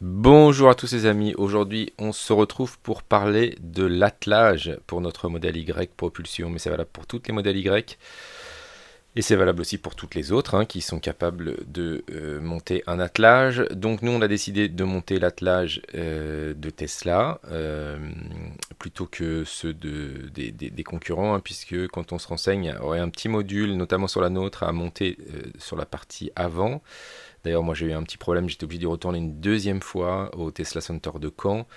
Bonjour à tous les amis, aujourd'hui on se retrouve pour parler de l'attelage pour notre modèle Y propulsion, mais c'est valable pour toutes les modèles Y et c'est valable aussi pour toutes les autres qui sont capables de monter un attelage. Donc nous on a décidé de monter l'attelage de Tesla plutôt que ceux des concurrents, puisque quand on se renseigne, il y aurait un petit module, notamment sur la nôtre, à monter sur la partie avant. D'ailleurs, moi j'ai eu un petit problème, j'étais obligé d'y retourner une deuxième fois au Tesla Center de Caen.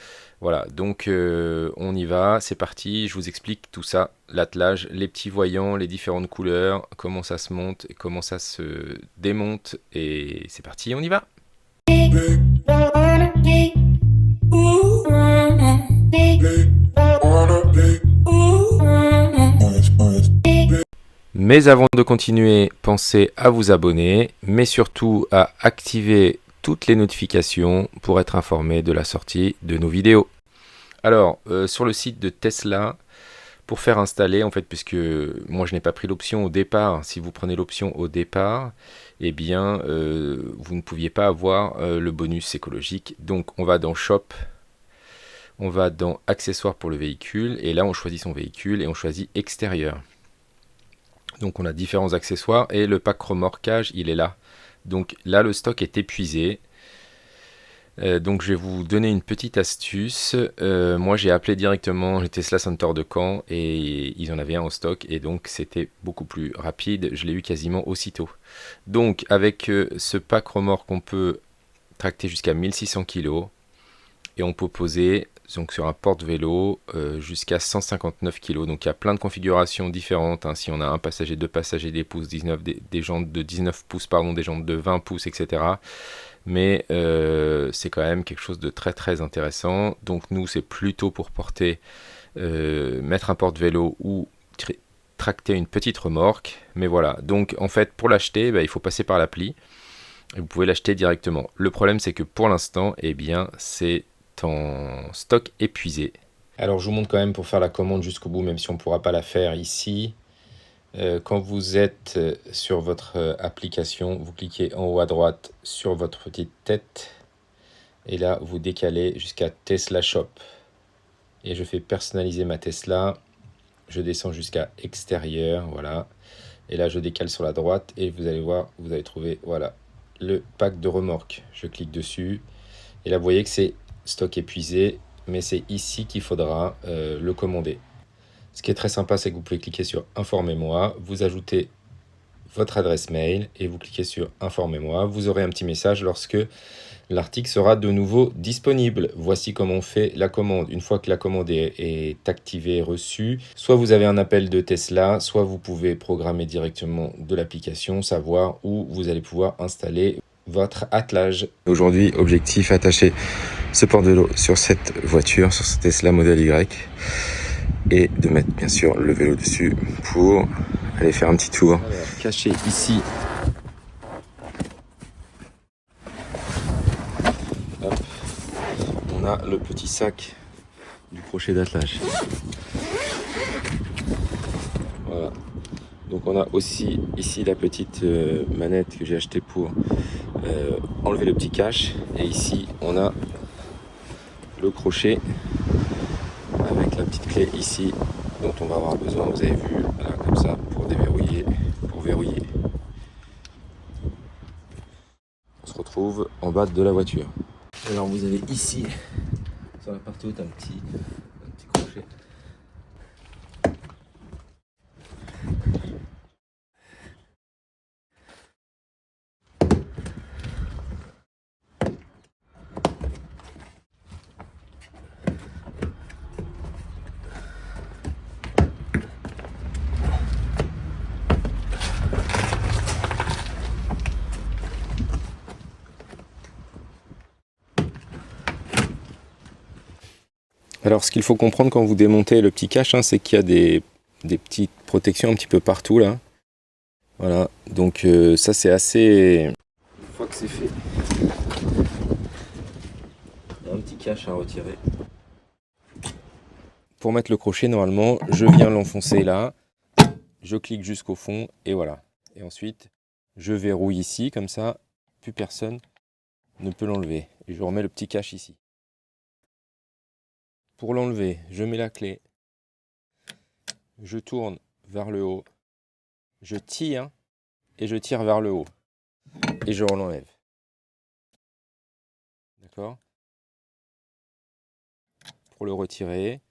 Voilà, donc on y va, c'est parti, je vous explique tout ça, l'attelage, les petits voyants, les différentes couleurs, comment ça se monte, et comment ça se démonte, et c'est parti, on y va. Mais avant de continuer, pensez à vous abonner, mais surtout à activer toutes les notifications pour être informé de la sortie de nos vidéos. Alors, sur le site de Tesla, pour faire installer, en fait, puisque moi je n'ai pas pris l'option au départ, si vous prenez l'option au départ, eh bien, vous ne pouviez pas avoir le bonus écologique. Donc, on va dans Shop, on va dans Accessoires pour le véhicule, et là, on choisit son véhicule et on choisit Extérieur. Donc on a différents accessoires et le pack remorquage il est là. Donc là le stock est épuisé. Donc je vais vous donner une petite astuce. Moi j'ai appelé directement le Tesla Center de Caen et ils en avaient un en stock et donc c'était beaucoup plus rapide. Je l'ai eu quasiment aussitôt. Donc avec ce pack remorque on peut tracter jusqu'à 1600 kg et on peut poser donc sur un porte-vélo jusqu'à 159 kg. Donc il y a plein de configurations différentes. Si on a un passager, deux passagers, des pouces, 19, des jantes de 19 pouces, pardon, des jantes de 20 pouces, etc. Mais c'est quand même quelque chose de très très intéressant. Donc nous c'est plutôt pour porter, mettre un porte-vélo ou tracter une petite remorque. Mais voilà, donc en fait pour l'acheter, il faut passer par l'appli. Et vous pouvez l'acheter directement. Le problème c'est que pour l'instant, eh bien c'est en stock épuisé. Alors je vous montre quand même pour faire la commande jusqu'au bout, même si on ne pourra pas la faire ici. Quand vous êtes sur votre application, vous cliquez en haut à droite sur votre petite tête. Et là, vous décalez jusqu'à Tesla Shop. Et je fais personnaliser ma Tesla. Je descends jusqu'à extérieur, voilà. Et là, je décale sur la droite et vous allez voir, vous allez trouver, voilà, le pack de remorque. Je clique dessus. Et là, vous voyez que c'est stock épuisé, mais c'est ici qu'il faudra le commander. Ce qui est très sympa, c'est que vous pouvez cliquer sur Informez-moi, vous ajoutez votre adresse mail et vous cliquez sur Informez-moi. Vous aurez un petit message lorsque l'article sera de nouveau disponible. Voici comment on fait la commande. Une fois que la commande est activée, reçue, soit vous avez un appel de Tesla, soit vous pouvez programmer directement de l'application, savoir où vous allez pouvoir installer votre attelage. Aujourd'hui, objectif, attacher ce porte-vélo sur cette voiture, sur ce Tesla Model Y, et de mettre bien sûr le vélo dessus pour aller faire un petit tour. Alors, caché ici, hop, on a le petit sac du crochet d'attelage. Voilà. Donc on a aussi ici la petite manette que j'ai achetée pour enlever le petit cache. Et ici on a le crochet avec la petite clé ici dont on va avoir besoin, vous avez vu, voilà, comme ça, pour déverrouiller, pour verrouiller. On se retrouve en bas de la voiture. Alors vous avez ici, sur la partie haute, un petit crochet. Alors ce qu'il faut comprendre quand vous démontez le petit cache, c'est qu'il y a des petites protections un petit peu partout là. Voilà, donc ça c'est assez... Une fois que c'est fait, il y a un petit cache à retirer. Pour mettre le crochet, normalement, je viens l'enfoncer là, je clique jusqu'au fond et voilà. Et ensuite, je verrouille ici, comme ça, plus personne ne peut l'enlever. Et je remets le petit cache ici. Pour l'enlever, je mets la clé, je tourne vers le haut, je tire et je tire vers le haut. Et je l'enlève. D'accord? Pour le retirer,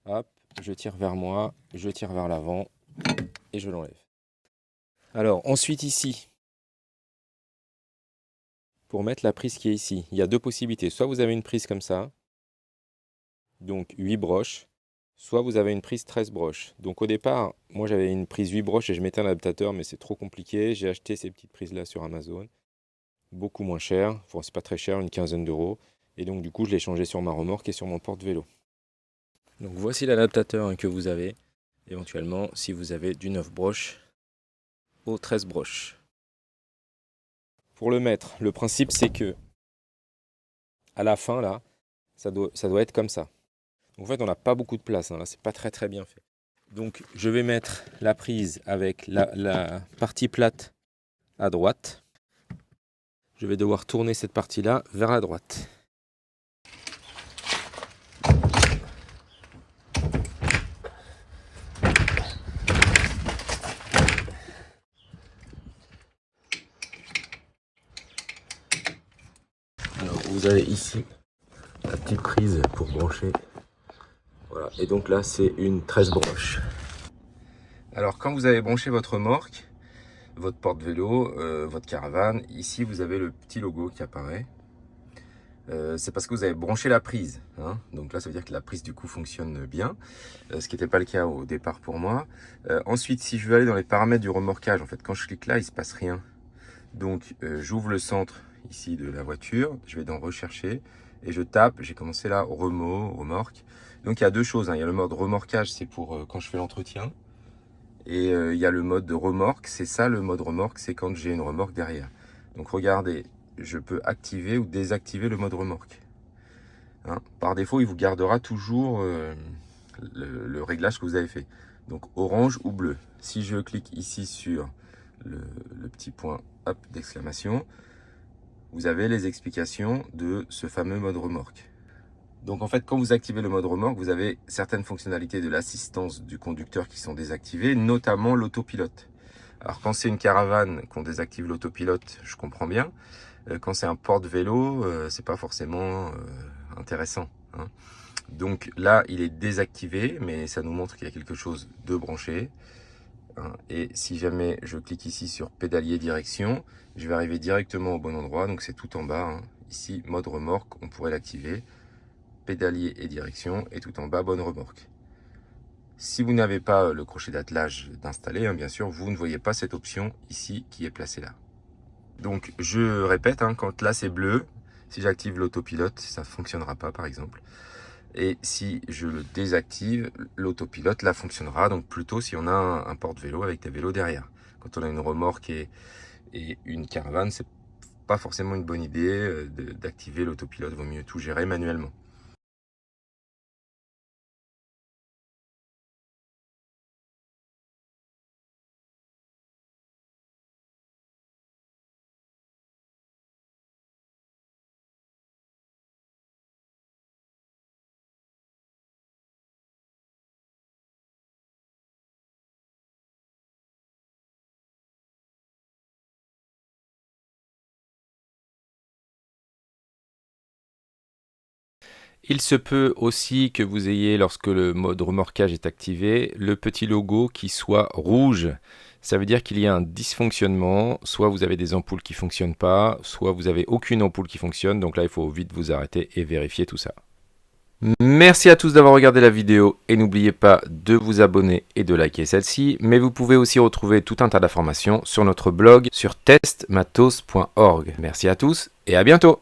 hop, je tire vers moi, je tire vers l'avant et je l'enlève. Alors ensuite ici, pour mettre la prise qui est ici, il y a deux possibilités. Soit vous avez une prise comme ça, donc 8 broches, soit vous avez une prise 13 broches. Donc au départ, moi j'avais une prise 8 broches et je mettais un adaptateur, mais c'est trop compliqué. J'ai acheté ces petites prises-là sur Amazon, beaucoup moins cher, enfin c'est pas très cher, une quinzaine d'euros. Et donc du coup je l'ai changé sur ma remorque et sur mon porte-vélo. Donc voici l'adaptateur que vous avez, éventuellement si vous avez du 9 broches aux 13 broches. Pour le mettre, le principe c'est que à la fin là, ça doit être comme ça. En fait on n'a pas beaucoup de place, hein, là c'est pas très bien fait. Donc je vais mettre la prise avec la partie plate à droite. Je vais devoir tourner cette partie là vers la droite. Alors vous avez ici la petite prise pour brancher. Voilà, et donc là c'est une 13 broches. Alors quand vous avez branché votre remorque, votre porte-vélo, votre caravane, ici vous avez le petit logo qui apparaît. C'est parce que vous avez branché la prise, hein. Donc là ça veut dire que la prise du coup fonctionne bien, ce qui n'était pas le cas au départ pour moi. Ensuite si je veux aller dans les paramètres du remorquage, en fait quand je clique là il ne se passe rien. Donc j'ouvre le centre ici de la voiture, je vais dans rechercher et je tape, j'ai commencé là remorque. Donc il y a deux choses, hein. Il y a le mode remorquage, c'est pour quand je fais l'entretien. Et il y a le mode de remorque, c'est ça le mode remorque, c'est quand j'ai une remorque derrière. Donc regardez, je peux activer ou désactiver le mode remorque. Hein, par défaut, il vous gardera toujours le réglage que vous avez fait. Donc orange ou bleu. Si je clique ici sur le petit point d'exclamation, vous avez les explications de ce fameux mode remorque. Donc en fait, quand vous activez le mode remorque, vous avez certaines fonctionnalités de l'assistance du conducteur qui sont désactivées, notamment l'autopilote. Alors quand c'est une caravane qu'on désactive l'autopilote, je comprends bien. Quand c'est un porte-vélo, c'est pas forcément intéressant, hein. Donc là, il est désactivé, mais ça nous montre qu'il y a quelque chose de branché, hein. Et si jamais je clique ici sur pédalier direction, je vais arriver directement au bon endroit. Donc c'est tout en bas, hein. Ici, mode remorque, on pourrait l'activer. Pédalier et direction, et tout en bas, bonne remorque. Si vous n'avez pas le crochet d'attelage d'installer, hein, bien sûr, vous ne voyez pas cette option ici qui est placée là. Donc je répète, hein, quand là c'est bleu, si j'active l'autopilote, ça ne fonctionnera pas par exemple. Et si je le désactive, l'autopilote là fonctionnera, donc plutôt si on a un porte-vélo avec des vélos derrière. Quand on a une remorque et une caravane, c'est pas forcément une bonne idée d'activer l'autopilote, vaut mieux tout gérer manuellement. Il se peut aussi que vous ayez, lorsque le mode remorquage est activé, le petit logo qui soit rouge. Ça veut dire qu'il y a un dysfonctionnement, soit vous avez des ampoules qui ne fonctionnent pas, soit vous n'avez aucune ampoule qui fonctionne, donc là il faut vite vous arrêter et vérifier tout ça. Merci à tous d'avoir regardé la vidéo et n'oubliez pas de vous abonner et de liker celle-ci, mais vous pouvez aussi retrouver tout un tas d'informations sur notre blog sur testmatos.org. Merci à tous et à bientôt.